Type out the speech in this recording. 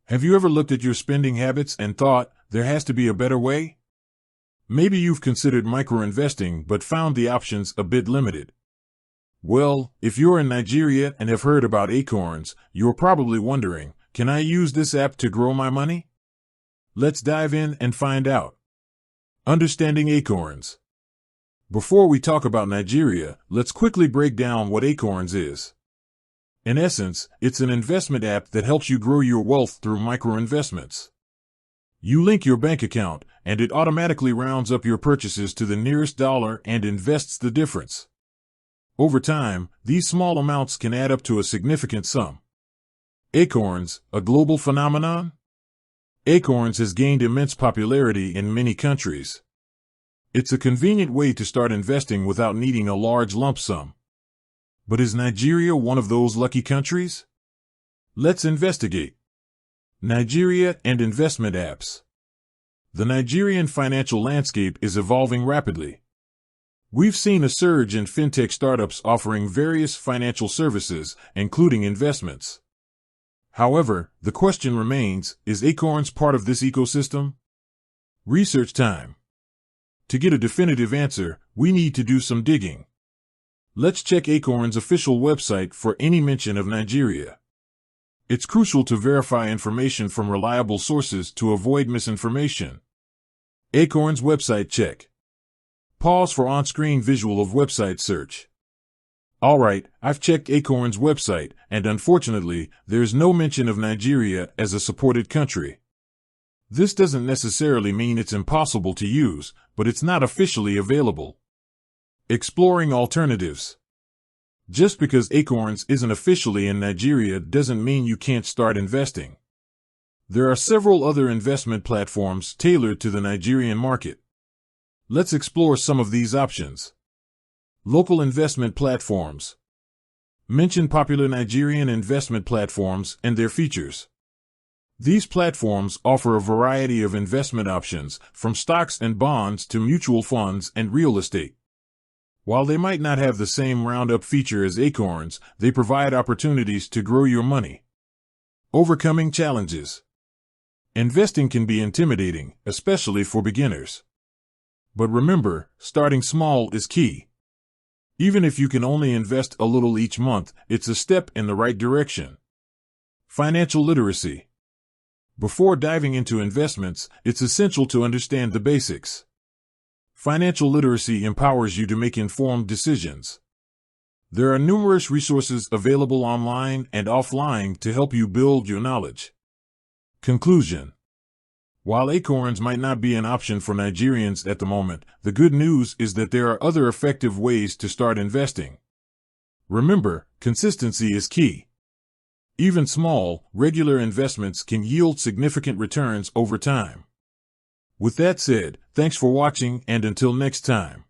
Have you ever looked at your spending habits and thought, there has to be a better way? Maybe you've considered micro-investing but found the options a bit limited. Well, if you're in Nigeria and have heard about Acorns, you're probably wondering, can I use this app to grow my money? Let's dive in and find out. Understanding Acorns. Before we talk about Nigeria, let's quickly break down what Acorns is. In essence, it's an investment app that helps you grow your wealth through micro-investments. You link your bank account, and it automatically rounds up your purchases to the nearest dollar and invests the difference. Over time, these small amounts can add up to a significant sum. Acorns, a global phenomenon? Acorns has gained immense popularity in many countries. It's a convenient way to start investing without needing a large lump sum. But is Nigeria one of those lucky countries? Let's investigate. Nigeria and investment apps. The Nigerian financial landscape is evolving rapidly. We've seen a surge in fintech startups offering various financial services, including investments. However, the question remains, is Acorns part of this ecosystem? Research time. To get a definitive answer, we need to do some digging. Let's check Acorns' official website for any mention of Nigeria. It's crucial to verify information from reliable sources to avoid misinformation. Acorns website check. Pause for on-screen visual of website search. Alright, I've checked Acorns' website, and unfortunately, there's no mention of Nigeria as a supported country. This doesn't necessarily mean it's impossible to use, but it's not officially available. Exploring alternatives. Just because Acorns isn't officially in Nigeria doesn't mean you can't start investing. There are several other investment platforms tailored to the Nigerian market. Let's explore some of these options. Local investment platforms. Mention popular Nigerian investment platforms and their features. These platforms offer a variety of investment options, from stocks and bonds to mutual funds and real estate. While they might not have the same roundup feature as Acorns, they provide opportunities to grow your money. Overcoming challenges. Investing can be intimidating, especially for beginners. But remember, starting small is key. Even if you can only invest a little each month, it's a step in the right direction. Financial literacy. Before diving into investments, it's essential to understand the basics. Financial literacy empowers you to make informed decisions. There are numerous resources available online and offline to help you build your knowledge. Conclusion. While Acorns might not be an option for Nigerians at the moment, the good news is that there are other effective ways to start investing. Remember, consistency is key. Even small, regular investments can yield significant returns over time. With that said, thanks for watching, and until next time.